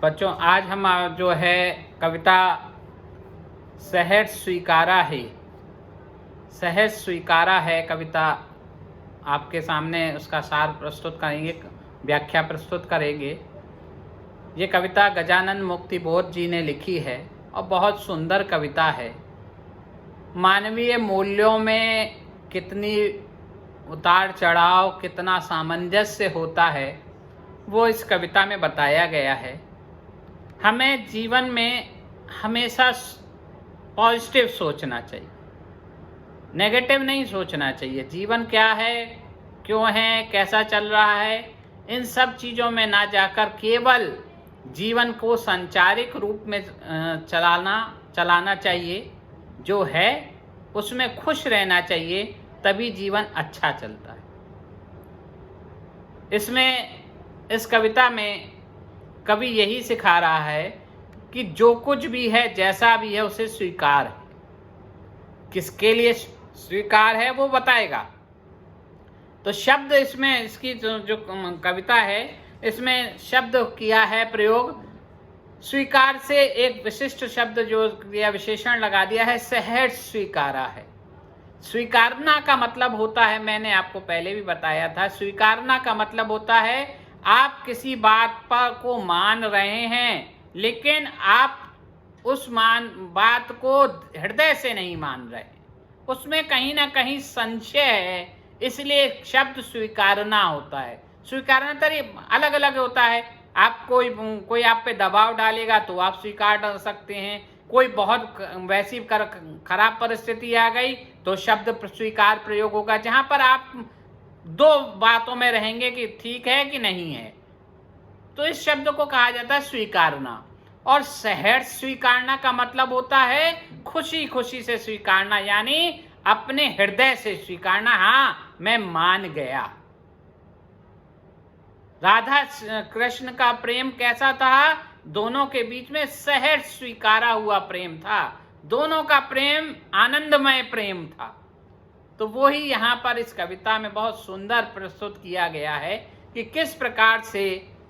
बच्चों, आज हम जो है कविता सहज स्वीकारा है, सहज स्वीकारा है कविता आपके सामने उसका सार प्रस्तुत करेंगे, व्याख्या प्रस्तुत करेंगे। ये कविता गजानन मुक्तिबोध जी ने लिखी है और बहुत सुंदर कविता है। मानवीय मूल्यों में कितनी उतार चढ़ाव, कितना सामंजस्य होता है, वो इस कविता में बताया गया है। हमें जीवन में हमेशा पॉजिटिव सोचना चाहिए, नेगेटिव नहीं सोचना चाहिए। जीवन क्या है, क्यों है, कैसा चल रहा है, इन सब चीज़ों में ना जाकर केवल जीवन को संचारिक रूप में चलाना चाहिए। जो है उसमें खुश रहना चाहिए, तभी जीवन अच्छा चलता है। इस कविता में कवि यही सिखा रहा है कि जो कुछ भी है, जैसा भी है, उसे स्वीकार है। किसके लिए स्वीकार है वो बताएगा। तो शब्द इसमें, इसकी जो कविता है, इसमें शब्द किया है प्रयोग स्वीकार से। एक विशिष्ट शब्द जो या विशेषण लगा दिया है, सहज स्वीकारा है। स्वीकारना का मतलब होता है, मैंने आपको पहले भी बताया था, स्वीकारना का मतलब होता है आप किसी बात पर को मान रहे हैं, लेकिन आप उस बात को हृदय से नहीं मान रहे, उसमें कहीं ना कहीं संशय है, इसलिए शब्द स्वीकारना होता है। स्वीकारना तरीका अलग अलग होता है। आप कोई आप पे दबाव डालेगा तो आप स्वीकार सकते हैं। कोई बहुत वैसी खराब परिस्थिति आ गई तो शब्द स्वीकार प्रयोग होगा, जहां पर आप दो बातों में रहेंगे कि ठीक है कि नहीं है, तो इस शब्द को कहा जाता है स्वीकारना। और सहज स्वीकारना का मतलब होता है खुशी खुशी से स्वीकारना, यानी अपने हृदय से स्वीकारना। हाँ, मैं मान गया। राधा कृष्ण का प्रेम कैसा था? दोनों के बीच में सहज स्वीकारा हुआ प्रेम था। दोनों का प्रेम आनंदमय प्रेम था। तो वो ही यहाँ पर इस कविता में बहुत सुंदर प्रस्तुत किया गया है कि किस प्रकार से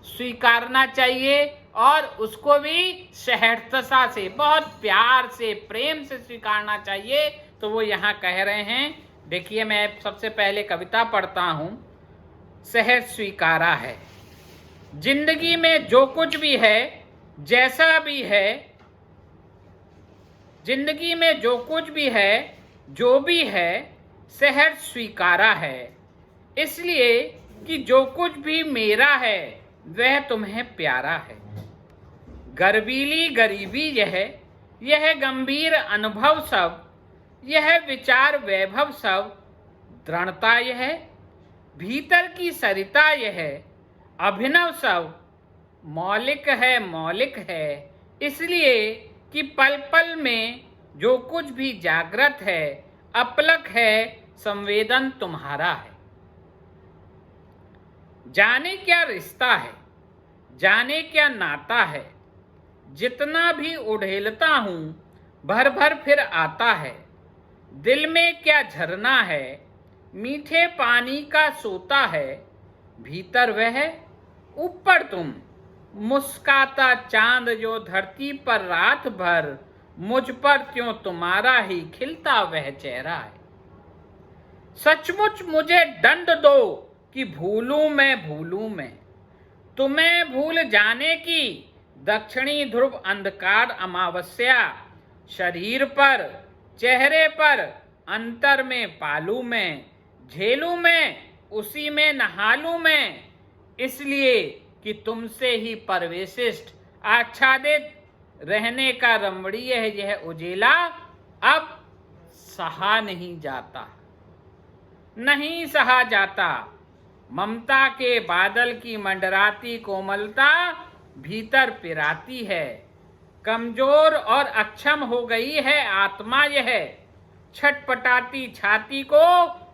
स्वीकारना चाहिए और उसको भी सहजता से, बहुत प्यार से, प्रेम से स्वीकारना चाहिए। तो वो यहाँ कह रहे हैं, देखिए मैं सबसे पहले कविता पढ़ता हूँ। सहज स्वीकारा है। जिंदगी में जो कुछ भी है, जैसा भी है, जिंदगी में जो कुछ भी है, जो भी है, सहज स्वीकारा है। इसलिए कि जो कुछ भी मेरा है वह तुम्हें प्यारा है। गर्वीली गरीबी यह गंभीर अनुभव सब, यह विचार वैभव सब, दृढ़ता यह भीतर की सरिता, यह अभिनव सब मौलिक है। इसलिए कि पल पल में जो कुछ भी जागृत है, अपलक है, संवेदन तुम्हारा है। जाने क्या रिश्ता है, जाने क्या नाता है, जितना भी उड़ेलता हूँ भर भर फिर आता है। दिल में क्या झरना है, मीठे पानी का सोता है, भीतर वह, ऊपर तुम, मुस्काता चांद जो धरती पर रात भर, मुझ पर क्यों तुम्हारा ही खिलता वह चेहरा है। सचमुच मुझे दंड दो कि भूलूं मैं, तुम्हें भूल जाने की दक्षिणी ध्रुव अंधकार अमावस्या, शरीर पर, चेहरे पर, अंतर में पालू मैं, झेलू मैं, उसी में नहालू मैं। इसलिए कि तुमसे ही परवेशिष्ट आच्छादित रहने का रमणीय है यह उजेला, अब सहा नहीं जाता, नहीं सहा जाता। ममता के बादल की मंडराती कोमलता भीतर पिराती है। कमजोर और अक्षम हो गई है आत्मा यह, छटपटाती छाती को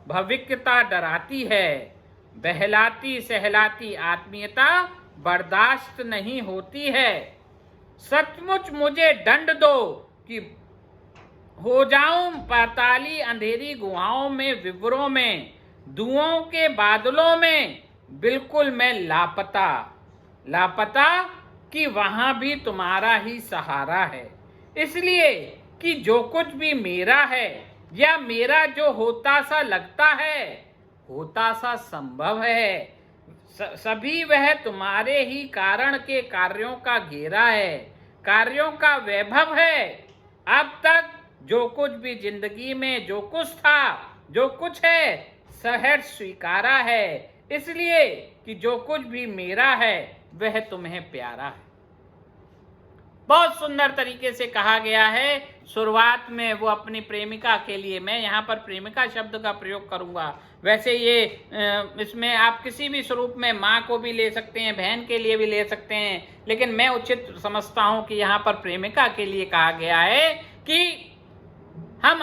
भविक्यता डराती है। बहलाती सहलाती आत्मीयता बर्दाश्त नहीं होती है। सचमुच मुझे दंड दो कि हो जाऊं पाताली अंधेरी गुहाओं में, विवरों में, धुओं के बादलों में, बिल्कुल मैं लापता। लापता कि वहां भी तुम्हारा ही सहारा है। इसलिए कि जो कुछ भी मेरा है या मेरा जो होता सा लगता है, होता सा संभव है, सभी वह तुम्हारे ही कारण के कार्यों का घेरा है, कार्यों का वैभव है। अब तक जो कुछ भी जिंदगी में जो कुछ था, जो कुछ है, सहर्ष स्वीकारा है। इसलिए कि जो कुछ भी मेरा है वह तुम्हें प्यारा है। बहुत सुंदर तरीके से कहा गया है। शुरुआत में वो अपनी प्रेमिका के लिए, मैं यहाँ पर प्रेमिका शब्द का प्रयोग करूँगा, वैसे ये इसमें आप किसी भी स्वरूप में माँ को भी ले सकते हैं, बहन के लिए भी ले सकते हैं, लेकिन मैं उचित समझता हूँ कि यहाँ पर प्रेमिका के लिए कहा गया है कि हम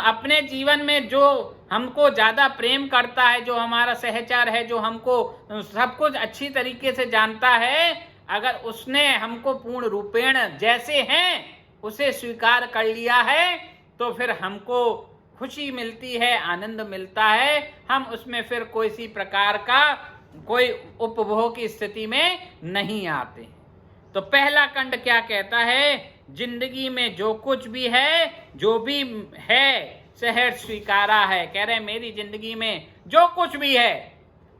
अपने जीवन में जो हमको ज़्यादा प्रेम करता है, जो हमारा सहचर है, जो हमको सब कुछ अच्छी तरीके से जानता है, अगर उसने हमको पूर्ण रूपेण जैसे हैं उसे स्वीकार कर लिया है तो फिर हमको खुशी मिलती है, आनंद मिलता है। हम उसमें फिर कोई सी प्रकार का कोई उपभोग की स्थिति में नहीं आते। तो पहला खंड क्या कहता है? जिंदगी में जो कुछ भी है, जो भी है, सहर्ष स्वीकारा है। कह रहे मेरी जिंदगी में जो कुछ भी है,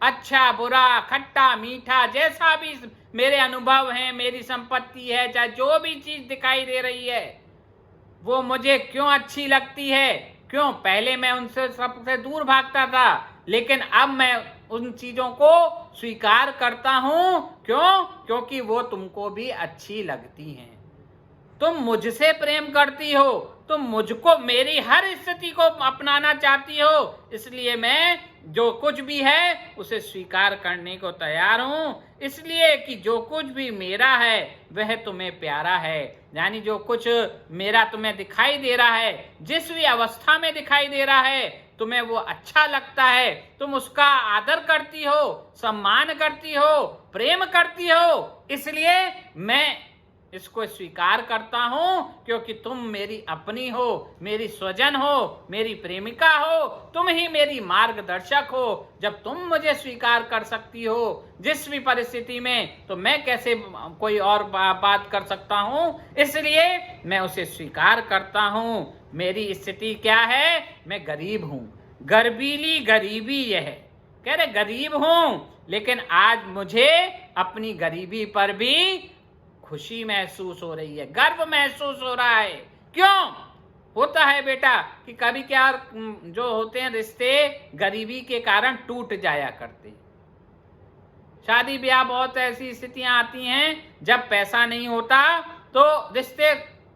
अच्छा बुरा, खट्टा मीठा, जैसा भी मेरे अनुभव हैं, मेरी संपत्ति है, चाहे जो भी चीज दिखाई दे रही है, वो मुझे क्यों अच्छी लगती है? क्यों? पहले मैं उनसे सबसे दूर भागता था, लेकिन अब मैं उन चीजों को स्वीकार करता हूं। क्यों? क्योंकि वो तुमको भी अच्छी लगती हैं। तुम मुझसे प्रेम करती हो, तुम मुझको, मेरी हर स्थिति को अपनाना चाहती हो, इसलिए मैं जो कुछ भी है उसे स्वीकार करने को तैयार हूं। इसलिए कि जो कुछ भी मेरा है वह तुम्हें प्यारा है। यानी जो कुछ मेरा तुम्हें दिखाई दे रहा है, जिस भी अवस्था में दिखाई दे रहा है, तुम्हें वो अच्छा लगता है, तुम उसका आदर करती हो, सम्मान करती हो, प्रेम करती हो, इसलिए मैं इसको स्वीकार करता हूं, क्योंकि तुम मेरी अपनी हो, मेरी स्वजन हो, मेरी प्रेमिका हो, तुम ही मेरी मार्गदर्शक हो। जब तुम मुझे स्वीकार कर सकती हो जिस भी परिस्थिति में, तो मैं कैसे कोई और बात कर सकता हूं? इसलिए मैं उसे स्वीकार करता हूं। मेरी स्थिति क्या है? मैं गरीब हूं, गर्बीली गरीबी यह है। कह रहे गरीब हूं, लेकिन आज मुझे अपनी गरीबी पर भी खुशी महसूस हो रही है, गर्व महसूस हो रहा है। क्यों? होता है बेटा कि कभी क्या जो होते हैं रिश्ते गरीबी के कारण टूट जाया करते हैं। शादी ब्याह बहुत ऐसी स्थितियां आती हैं जब पैसा नहीं होता तो रिश्ते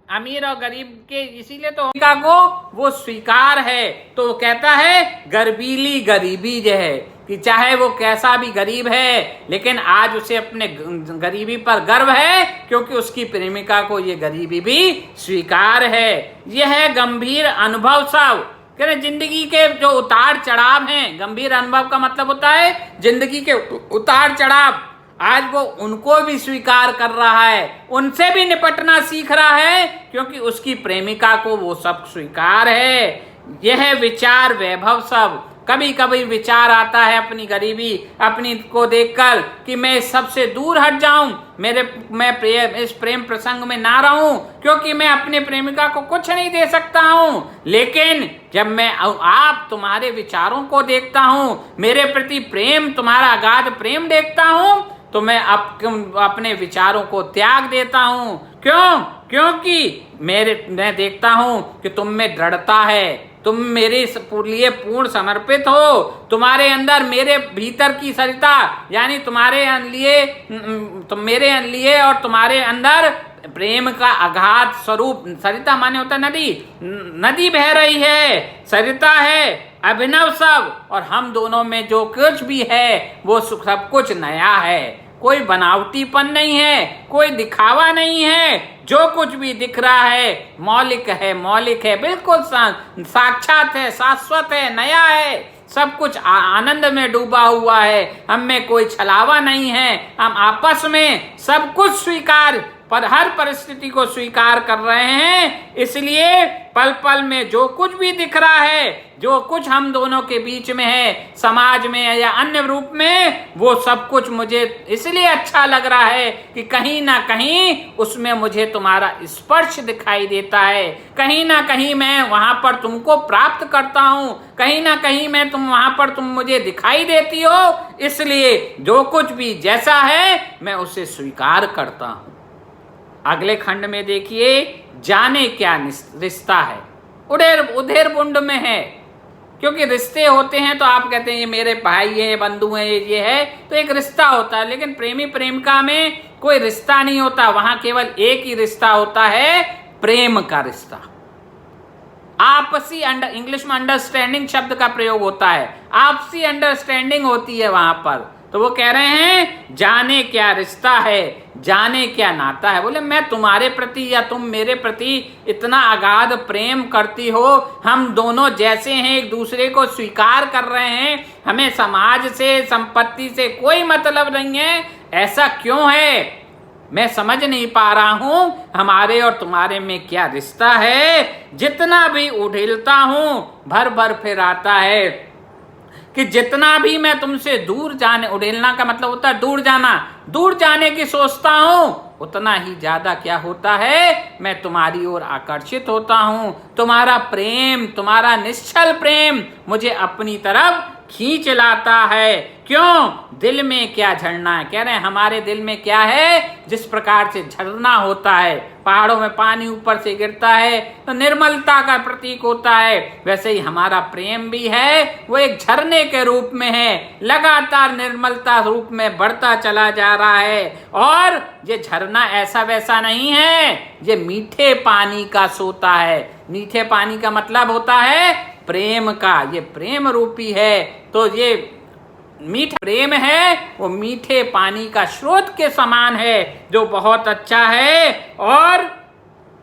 अमीर और गरीब के, इसीलिए तो को वो स्वीकार है। तो कहता है गर्बीली गरीबी जो है, कि चाहे वो कैसा भी गरीब है, लेकिन आज उसे अपने गरीबी पर गर्व है, क्योंकि उसकी प्रेमिका को ये गरीबी भी स्वीकार है। यह है गंभीर अनुभव सब। कह रहे जिंदगी के जो उतार चढ़ाव हैं, गंभीर अनुभव का मतलब होता है जिंदगी के उतार चढ़ाव, आज वो उनको भी स्वीकार कर रहा है, उनसे भी निपटना सीख रहा है, क्योंकि उसकी प्रेमिका को वो सब स्वीकार है। यह विचार वैभव सब। कभी कभी विचार आता है अपनी गरीबी, अपनी को देखकर कि मैं सबसे दूर हट जाऊं, मैं इस प्रेम प्रसंग में ना रहूं, क्योंकि मैं अपने प्रेमिका को कुछ नहीं दे सकता हूं। लेकिन जब मैं आप तुम्हारे विचारों को देखता हूं, मेरे प्रति प्रेम, तुम्हारा अगाध प्रेम देखता हूं, तो मैं अपने विचारों को त्याग देता हूं। क्यों? क्योंकि मैं देखता हूं कि तुम में दृढ़ता है, तुम मेरे लिए पूर्ण समर्पित हो, तुम्हारे अंदर मेरे भीतर की सरिता, यानी तुम्हारे लिए, तुम मेरे लिए और तुम्हारे अंदर प्रेम का अगाध स्वरूप। सरिता माने होता नदी, नदी बह रही है, सरिता है, अभिनव सब, और हम दोनों में जो कुछ भी है वो सब कुछ नया है, कोई बनावटीपन नहीं है, कोई दिखावा नहीं है। जो कुछ भी दिख रहा है मौलिक है, मौलिक है, बिल्कुल साक्षात है, शाश्वत है, नया है, सब कुछ आनंद में डूबा हुआ है। हम में कोई छलावा नहीं है, हम आपस में सब कुछ स्वीकार पर हर परिस्थिति को स्वीकार कर रहे हैं। इसलिए पल पल में जो कुछ भी दिख रहा है, जो कुछ हम दोनों के बीच में है, समाज में या अन्य रूप में, वो सब कुछ मुझे इसलिए अच्छा लग रहा है कि कहीं ना कहीं उसमें मुझे तुम्हारा स्पर्श दिखाई देता है, कहीं ना कहीं मैं वहां पर तुमको प्राप्त करता हूं, कहीं ना कहीं मैं वहां पर तुम मुझे दिखाई देती हो। इसलिए जो कुछ भी जैसा है मैं उसे स्वीकार करता हूं। अगले खंड में देखिए, जाने क्या रिश्ता है, उधेर बुंड में है। क्योंकि रिश्ते होते हैं तो आप कहते हैं ये मेरे भाई है, बंधु है, ये है, तो एक रिश्ता होता है। लेकिन प्रेमी प्रेमिका में कोई रिश्ता नहीं होता, वहां केवल एक ही रिश्ता होता है, प्रेम का रिश्ता। आपसी इंग्लिश में अंडरस्टैंडिंग शब्द का प्रयोग होता है, आपसी अंडरस्टैंडिंग होती है वहां पर। तो वो कह रहे हैं जाने क्या रिश्ता है, जाने क्या नाता है। बोले मैं तुम्हारे प्रति या तुम मेरे प्रति इतना अगाध प्रेम करती हो, हम दोनों जैसे हैं, एक दूसरे को स्वीकार कर रहे हैं, हमें समाज से, संपत्ति से कोई मतलब नहीं है, ऐसा क्यों है? मैं समझ नहीं पा रहा हूं हमारे और तुम्हारे में क्या रिश्ता है। जितना भी उड़ेलता हूं भर भर फिर आता है कि जितना भी मैं तुमसे दूर जाने, उड़ेलना का मतलब होता है दूर जाना, दूर जाने की सोचता हूं, उतना ही ज्यादा क्या होता है, मैं तुम्हारी ओर आकर्षित होता हूं। तुम्हारा प्रेम, तुम्हारा निश्चल प्रेम मुझे अपनी तरफ खींच लाता है। क्यों? दिल में क्या झरना है। कह रहे हैं हमारे दिल में क्या है, जिस प्रकार से झरना होता है, पहाड़ों में पानी ऊपर से गिरता है तो निर्मलता का प्रतीक होता है, वैसे ही हमारा प्रेम भी है, वो एक झरने के रूप में है, लगातार निर्मलता रूप में बढ़ता चला जा रहा है। और ये झरना ऐसा वैसा नहीं है, ये मीठे पानी का सोता है। मीठे पानी का मतलब होता है प्रेम का, ये प्रेम रूपी है। तो ये मीठा प्रेम है, वो मीठे पानी का स्रोत के समान है, जो बहुत अच्छा है। और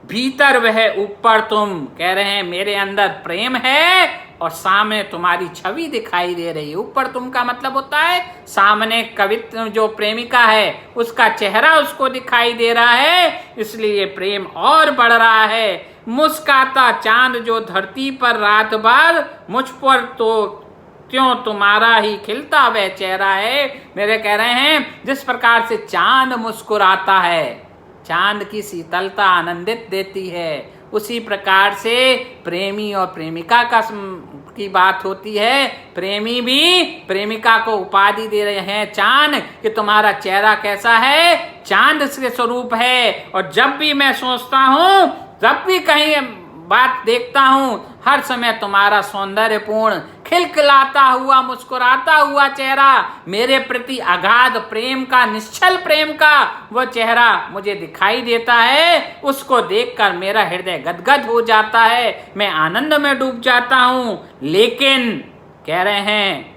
भीतर वह, ऊपर तुम। कह रहे हैं मेरे अंदर प्रेम है और सामने तुम्हारी छवि दिखाई दे रही है। ऊपर तुम का मतलब होता है सामने कवित्व, जो प्रेमिका है उसका चेहरा उसको दिखाई दे रहा है, इसलिए प्रेम और बढ़ रहा है। मुस्काता चांद जो धरती पर रात भर, मुझ पर तो क्यों तुम्हारा ही खिलता वह चेहरा है। मेरे कह रहे हैं जिस प्रकार से चांद मुस्कुराता है, चांद की शीतलता आनंदित देती है, उसी प्रकार से प्रेमी और प्रेमिका की बात होती है। प्रेमी भी प्रेमिका को उपाधि दे रहे हैं चांद, कि तुम्हारा चेहरा कैसा है, चांद के स्वरूप है। और जब भी मैं सोचता हूं, जब भी कहीं बात देखता हूं, हर समय तुम्हारा सौंदर्यपूर्ण खिलखिलाता हुआ, मुस्कुराता हुआ चेहरा, मेरे प्रति अगाध प्रेम का, निश्चल प्रेम का वह चेहरा मुझे दिखाई देता है। उसको देखकर मेरा हृदय गदगद हो जाता है, मैं आनंद में डूब जाता हूं। लेकिन कह रहे हैं,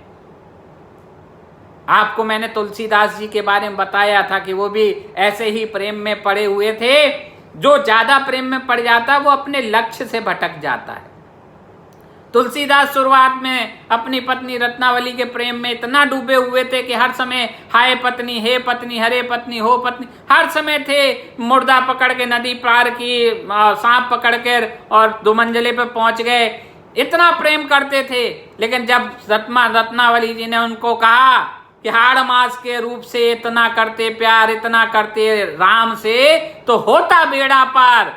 आपको मैंने तुलसीदास जी के बारे में बताया था कि वो भी ऐसे ही प्रेम में पड़े हुए थे। जो ज्यादा प्रेम में पड़ जाता है वो अपने लक्ष्य से भटक जाता है। तुलसीदास शुरुआत में अपनी पत्नी रत्नावली के प्रेम में इतना डूबे हुए थे कि हर समय हाय पत्नी, हे पत्नी, हरे पत्नी, हो पत्नी, हर समय थे। मुर्दा पकड़ के नदी पार की, सांप पकड़ कर और 2 मंजिले पे पहुंच गए, इतना प्रेम करते थे। लेकिन जब रत्नावली जी ने उनको कहा कि हाड़ मास के रूप से इतना करते प्यार, इतना करते राम से, तो होता बेड़ा पार,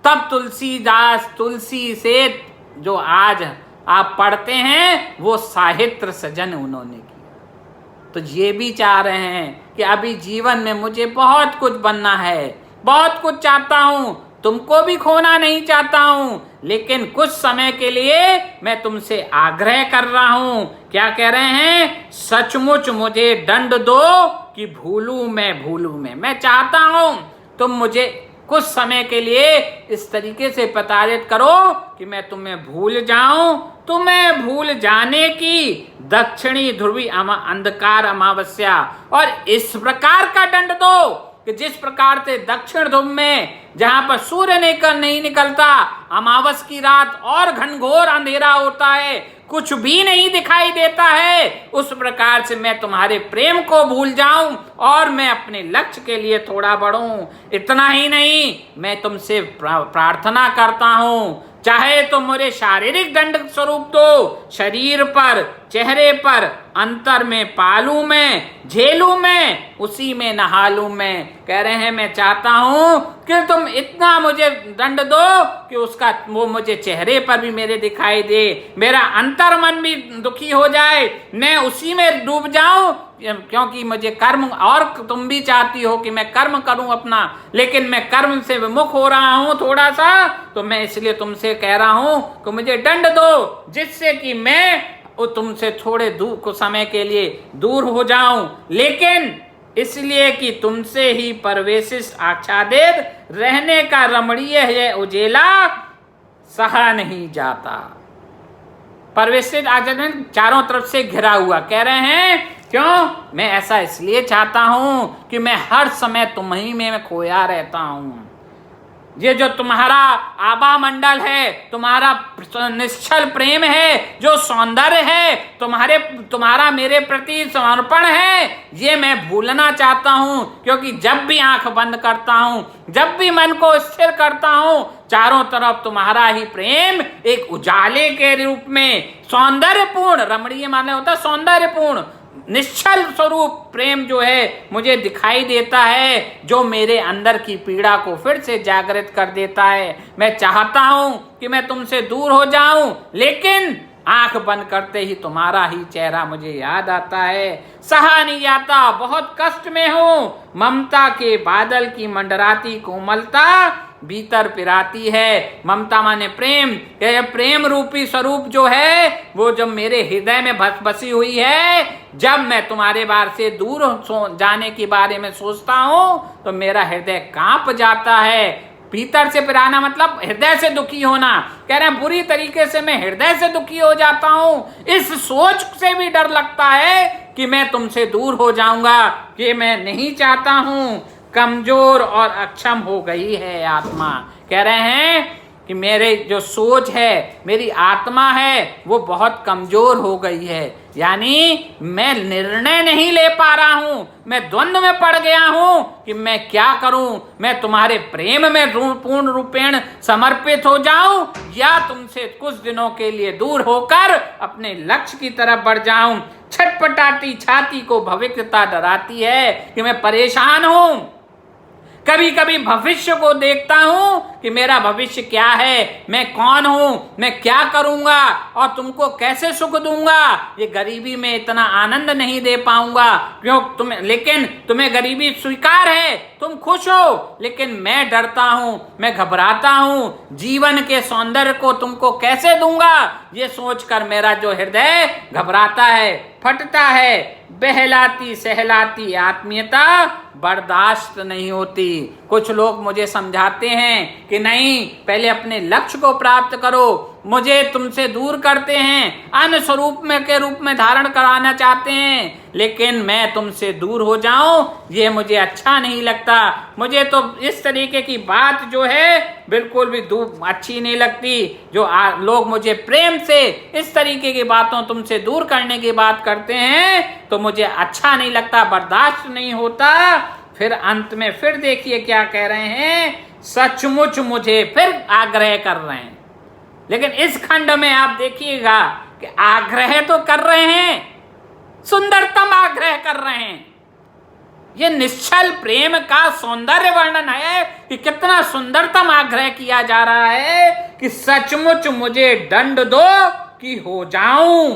तब तुलसीदास, तुलसी से जो आज आप पढ़ते हैं वो साहित्य सृजन उन्होंने किया। तो ये भी चाह रहे हैं कि अभी जीवन में मुझे बहुत कुछ बनना है, बहुत कुछ चाहता हूं, तुमको भी खोना नहीं चाहता हूं, लेकिन कुछ समय के लिए मैं तुमसे आग्रह कर रहा हूं। क्या कह रहे हैं? सचमुच मुझे दंड दो कि भूलूं मैं। मैं चाहता हूं तुम मुझे कुछ समय के लिए इस तरीके से प्रताड़ित करो कि मैं तुम्हें भूल जाऊं। तुम्हें भूल जाने की दक्षिणी ध्रुवी अंधकार अमावस्या, और इस प्रकार का दंड दो कि जिस प्रकार से दक्षिण ध्रुव में जहां पर सूर्य नहीं निकलता, अमावस की रात और घनघोर अंधेरा होता है, कुछ भी नहीं दिखाई देता है, उस प्रकार से मैं तुम्हारे प्रेम को भूल जाऊं और मैं अपने लक्ष्य के लिए थोड़ा बढ़ूं। इतना ही नहीं, मैं तुमसे प्रार्थना करता हूं, चाहे तो मुझे शारीरिक दंड स्वरूप दो, शरीर पर, चेहरे पर, अंतर में पालू मैं, झेलू मैं, उसी में नहा लूं मैं। कह रहे हैं मैं चाहता हूं कि तुम इतना मुझे दंड दो कि उसका वो मुझे चेहरे पर भी मेरे दिखाई दे, मेरा अंतर मन भी दुखी हो जाए, मैं उसी में डूब जाऊं, क्योंकि मुझे कर्म, और तुम भी चाहती हो कि मैं कर्म करूं अपना, लेकिन मैं कर्म से विमुख हो रहा हूं थोड़ा सा, तो मैं इसलिए तुमसे कह रहा हूं कि मुझे दंड दो, जिससे कि मैं तुमसे थोड़े दूर को समय के लिए दूर हो जाऊं, लेकिन इसलिए कि तुमसे ही परवेशित आच्छादित रहने का रमणीय है उजेला सहा नहीं जाता। परवेशित आच्छादित चारों तरफ से घिरा हुआ, कह रहे हैं क्यों? मैं ऐसा इसलिए चाहता हूं कि मैं हर समय तुम्ही में खोया रहता हूं। ये जो तुम्हारा आभा मंडल है, तुम्हारा निश्चल प्रेम है, जो सौंदर्य है, तुम्हारा मेरे प्रति समर्पण है, ये मैं भूलना चाहता हूं, क्योंकि जब भी आंख बंद करता हूं, जब भी मन को स्थिर करता हूं, चारों तरफ तुम्हारा ही प्रेम एक उजाले के रूप में सौंदर्यपूर्ण, रमणीय माने होता है सौंदर्यपूर्ण, निश्चल स्वरूप प्रेम जो है मुझे दिखाई देता है, जो मेरे अंदर की पीड़ा को फिर से जागृत कर देता है। मैं चाहता हूं कि मैं तुमसे दूर हो जाऊं, लेकिन आंख बंद करते ही तुम्हारा ही चेहरा मुझे याद आता है, सहा नहीं जाता, बहुत कष्ट में हूं, ममता के बादल की मंडराती कोमलता भीतर पिराती है। ममता माने प्रेम, यह प्रेम रूपी स्वरूप जो है वो जब मेरे हृदय में बसी हुई है, जब मैं तुम्हारे बारे से दूर जाने के बारे में सोचता हूं तो मेरा हृदय कांप जाता है। भीतर से पिराना मतलब हृदय से दुखी होना, कह रहे हैं बुरी तरीके से मैं हृदय से दुखी हो जाता हूं, इस सोच से भी डर लगता है कि मैं तुमसे दूर हो जाऊंगा, कि मैं नहीं चाहता हूं। कमजोर और अक्षम हो गई है आत्मा, कह रहे हैं कि मेरे जो सोच है, मेरी आत्मा है, वो बहुत कमजोर हो गई है, यानी मैं निर्णय नहीं ले पा रहा हूं, मैं द्वंद्व में पड़ गया हूं कि मैं क्या करूं, मैं तुम्हारे प्रेम में पूर्ण रूपेण समर्पित हो जाऊं या तुमसे कुछ दिनों के लिए दूर होकर अपने लक्ष्य की तरफ बढ़ जाऊं। छटपटाती छाती को भविष्यता डराती है कि मैं परेशान हूं। कभी कभी भविष्य को देखता हूं कि मेरा भविष्य क्या है, मैं कौन हूं, मैं क्या करूंगा और तुमको कैसे सुख दूंगा। ये गरीबी में इतना आनंद नहीं दे पाऊंगा, क्यों लेकिन तुम्हें गरीबी स्वीकार है, तुम खुश हो, लेकिन मैं डरता हूं, मैं घबराता हूं, जीवन के सौंदर्य को तुमको कैसे दूंगा, ये सोचकर मेरा जो हृदय घबराता है, फटता है। बहलाती सहलाती आत्मीयता बर्दाश्त नहीं होती। कुछ लोग मुझे समझाते हैं कि नहीं, पहले अपने लक्ष्य को प्राप्त करो, मुझे तुमसे दूर करते हैं, अन्य स्वरूप में के रूप में धारण कराना चाहते हैं, लेकिन मैं तुमसे दूर हो जाऊं ये मुझे अच्छा नहीं लगता। मुझे तो इस तरीके की बात जो है बिल्कुल भी अच्छी नहीं लगती। जो लोग मुझे प्रेम से इस तरीके की बातों तुमसे दूर करने की बात करते हैं तो मुझे अच्छा नहीं लगता, बर्दाश्त नहीं होता। फिर अंत में फिर देखिए क्या कह रहे हैं, सचमुच मुझे फिर आग्रह कर रहे हैं। लेकिन इस खंड में आप देखिएगा कि आग्रह तो कर रहे हैं, सुंदरतम आग्रह कर रहे हैं। ये निश्चल प्रेम का सौंदर्य वर्णन है कि कितना सुंदरतम आग्रह किया जा रहा है कि सचमुच मुझे दंड दो कि हो जाऊं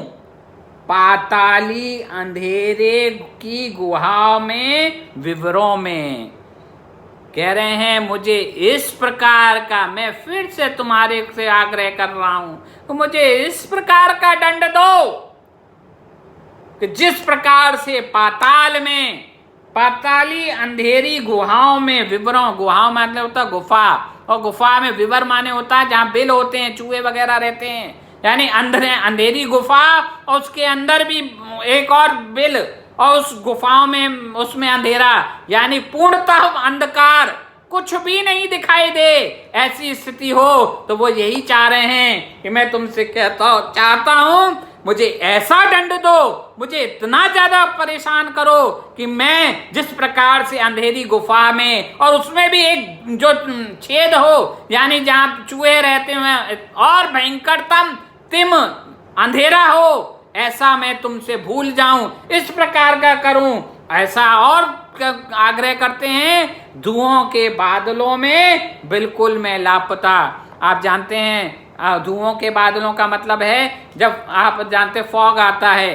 पाताली अंधेरे की गुहा में, विवरों में। कह रहे हैं मुझे इस प्रकार का, मैं फिर से तुम्हारे से आग्रह कर रहा हूं तो मुझे इस प्रकार का दंड दो कि जिस प्रकार से पाताल में, पाताली अंधेरी गुहाओं में, विवरों, गुहाओं मतलब होता है गुफा, और गुफा में विवर माने होता है जहां बिल होते हैं, चूहे वगैरह रहते हैं, यानी अंधेरी गुफा और उसके अंदर भी एक और बिल और उस गुफाओं में उसमें अंधेरा, यानी पूर्णतः अंधकार, कुछ भी नहीं दिखाई दे, ऐसी स्थिति हो तो वो यही चाह रहे हैं कि मैं तुमसे चाहता हूं मुझे ऐसा दंड दो, मुझे इतना ज्यादा परेशान करो कि मैं जिस प्रकार से अंधेरी गुफा में, और उसमें भी एक जो छेद हो, यानी जहां चूहे रहते हुए, और भयंकरतम तिम अंधेरा हो, ऐसा मैं तुमसे भूल जाऊं, इस प्रकार का करूं, ऐसा। और आग्रह करते हैं धुओं के बादलों में बिल्कुल मैं लापता। आप जानते हैं धुओं के बादलों का मतलब है, जब आप जानते फॉग आता है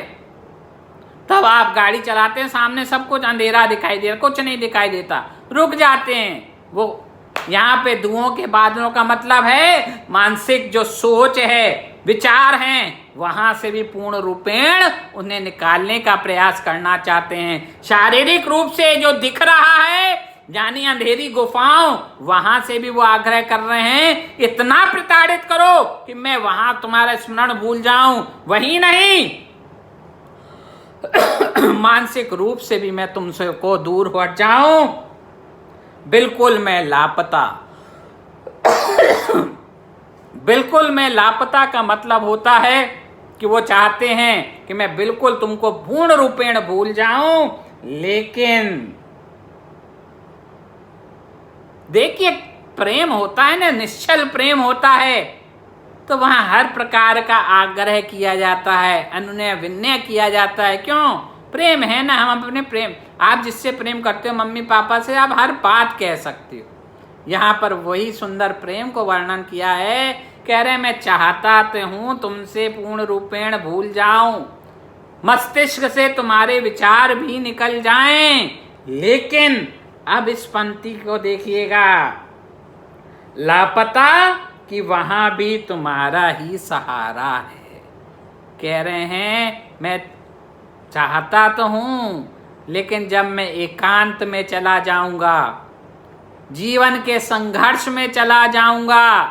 तब आप गाड़ी चलाते हैं, सामने सब कुछ अंधेरा दिखाई दे रहा, कुछ नहीं दिखाई देता, रुक जाते हैं। वो यहाँ पे धुओं के बादलों का मतलब है मानसिक जो सोच है, विचार हैं, वहां से भी पूर्ण रूपेण उन्हें निकालने का प्रयास करना चाहते हैं। शारीरिक रूप से जो दिख रहा है यानी अंधेरी गुफाओं, वहां से भी वो आग्रह कर रहे हैं इतना प्रताड़ित करो कि मैं वहां तुम्हारा स्मरण भूल जाऊं। वही नहीं, मानसिक रूप से भी मैं तुमसे को दूर हट जाऊं, बिल्कुल मैं लापता। बिल्कुल मैं लापता का मतलब होता है कि वो चाहते हैं कि मैं बिल्कुल तुमको पूर्ण रूपेण भूल जाऊं। लेकिन देखिए, प्रेम होता है ना, निश्चल प्रेम होता है, तो वहां हर प्रकार का आग्रह किया जाता है, अनुनय विनय किया जाता है। क्यों? प्रेम है ना, हम अपने प्रेम, आप जिससे प्रेम करते हो मम्मी पापा से, आप हर बात कह सकते हो। यहाँ पर वही सुंदर प्रेम को वर्णन किया है, कह रहे मैं चाहता तो हूं तुमसे पूर्ण रूपेण भूल जाऊं, मस्तिष्क से तुम्हारे विचार भी निकल जाएं। लेकिन अब इस पंक्ति को देखिएगा, लापता कि वहां भी तुम्हारा ही सहारा है। कह रहे हैं मैं चाहता तो हूं, लेकिन जब मैं एकांत में चला जाऊंगा, जीवन के संघर्ष में चला जाऊंगा,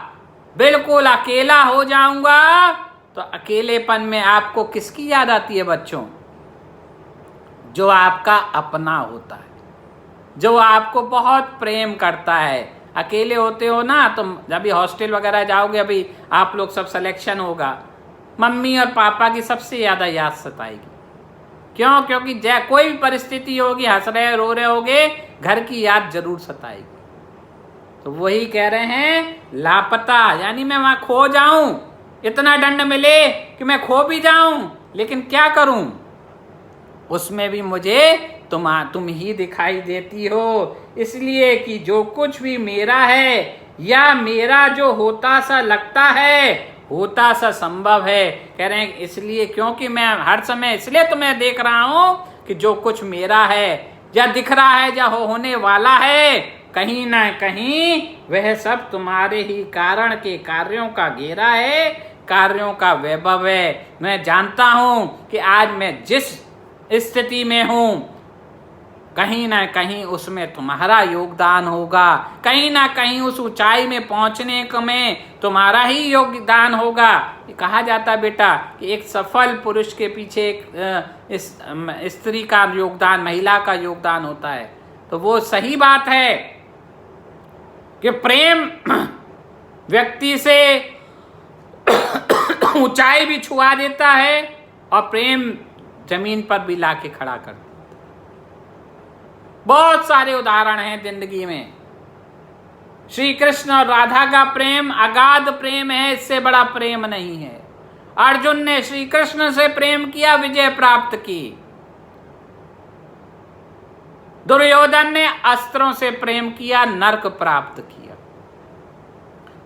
बिल्कुल अकेला हो जाऊंगा, तो अकेलेपन में आपको किसकी याद आती है बच्चों? जो आपका अपना होता है, जो आपको बहुत प्रेम करता है। अकेले होते हो ना, तो जब भी हॉस्टल वगैरह जाओगे, अभी आप लोग सब सिलेक्शन होगा, मम्मी और पापा की सबसे ज़्यादा याद सताएगी। क्यों? क्योंकि कोई भी परिस्थिति होगी, हंस रहे रो रहे होगे, घर की याद जरूर सताएगी। तो वही कह रहे हैं लापता, यानी मैं वहां खो जाऊं, इतना दंड मिले कि मैं खो भी जाऊं, लेकिन क्या करूं, उसमें भी मुझे तुम ही दिखाई देती हो। इसलिए कि जो कुछ भी मेरा है, या मेरा जो होता सा लगता है, होता सा संभव है, कह रहे हैं इसलिए क्योंकि मैं हर समय इसलिए तुम्हें देख रहा हूं कि जो कुछ मेरा है, या दिख रहा है, या होने वाला है, कहीं ना कहीं वह सब तुम्हारे ही कारण के कार्यों का घेरा है, कार्यों का वैभव है। मैं जानता हूं कि आज मैं जिस स्थिति में हूं, कहीं ना कहीं उसमें तुम्हारा योगदान होगा, कहीं ना कहीं उस ऊंचाई में पहुंचने में तुम्हारा ही योगदान होगा। कहा जाता है बेटा कि एक सफल पुरुष के पीछे एक स्त्री का योगदान, महिला का योगदान होता है। तो वो सही बात है कि प्रेम व्यक्ति से ऊंचाई भी छुआ देता है, और प्रेम जमीन पर भी लाके खड़ा कर देता है। बहुत सारे उदाहरण हैं जिंदगी में। श्री कृष्ण और राधा का प्रेम अगाध प्रेम है, इससे बड़ा प्रेम नहीं है। अर्जुन ने श्री कृष्ण से प्रेम किया, विजय प्राप्त की। दुर्योधन ने अस्त्रों से प्रेम किया, नर्क प्राप्त किया।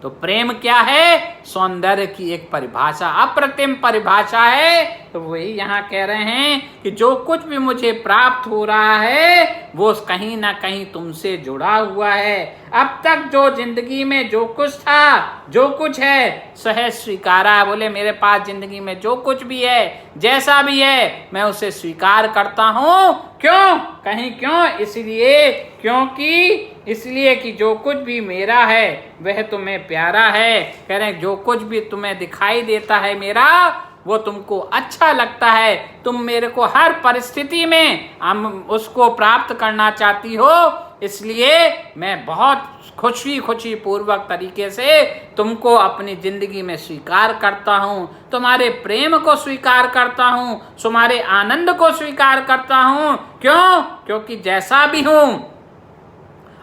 तो प्रेम क्या है? सौंदर्य की एक परिभाषा, अप्रतिम परिभाषा है। तो वही यहाँ कह रहे हैं कि जो कुछ भी मुझे प्राप्त हो रहा है वो कहीं ना कहीं तुमसे जुड़ा हुआ है। अब तक जो जिंदगी में जो कुछ था, जो कुछ है, सहज स्वीकारा है। बोले मेरे पास जिंदगी में जो कुछ भी है, जैसा भी है, मैं उसे स्वीकार करता हूं। क्यों? कहीं क्यों? इसलिए कि जो कुछ भी मेरा है वह तुम्हें प्यारा है। कह रहे हैं जो कुछ भी तुम्हें दिखाई देता है मेरा, वो तुमको अच्छा लगता है। तुम मेरे को हर परिस्थिति में हम उसको प्राप्त करना चाहती हो। इसलिए मैं बहुत खुशी पूर्वक तरीके से तुमको अपनी जिंदगी में स्वीकार करता हूँ, तुम्हारे प्रेम को स्वीकार करता हूँ, तुम्हारे आनंद को स्वीकार करता हूँ। क्यों? क्योंकि जैसा भी हूँ,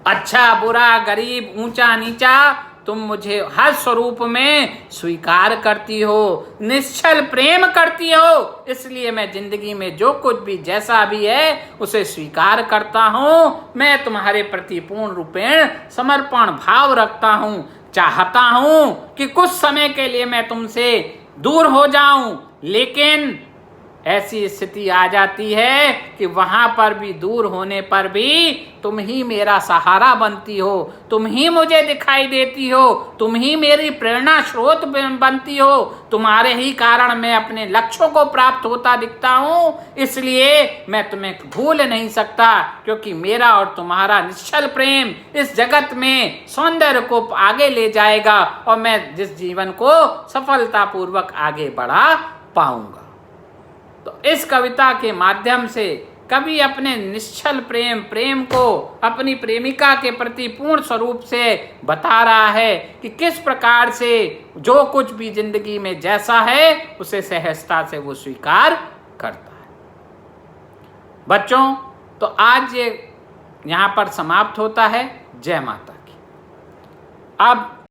अच्छा बुरा, गरीब, ऊंचा नीचा, तुम मुझे हर स्वरूप में स्वीकार करती हो, निश्चल प्रेम करती हो। इसलिए मैं जिंदगी में जो कुछ भी जैसा भी है उसे स्वीकार करता हूँ। मैं तुम्हारे प्रति पूर्ण रूपेण समर्पण भाव रखता हूँ। चाहता हूँ कि कुछ समय के लिए मैं तुमसे दूर हो जाऊं, लेकिन ऐसी स्थिति आ जाती है कि वहां पर भी दूर होने पर भी तुम ही मेरा सहारा बनती हो, तुम ही मुझे दिखाई देती हो, तुम ही मेरी प्रेरणा स्रोत बनती हो। तुम्हारे ही कारण मैं अपने लक्ष्यों को प्राप्त होता दिखता हूँ। इसलिए मैं तुम्हें भूल नहीं सकता, क्योंकि मेरा और तुम्हारा निश्चल प्रेम इस जगत में सौंदर्य को आगे ले जाएगा और मैं जिस जीवन को सफलतापूर्वक आगे बढ़ा पाऊंगा। तो इस कविता के माध्यम से कवि अपने निश्चल प्रेम को अपनी प्रेमिका के प्रति पूर्ण स्वरूप से बता रहा है कि किस प्रकार से जो कुछ भी जिंदगी में जैसा है उसे सहजता से वो स्वीकार करता है। बच्चों, तो आज ये यहाँ पर समाप्त होता है। जय माता की। अब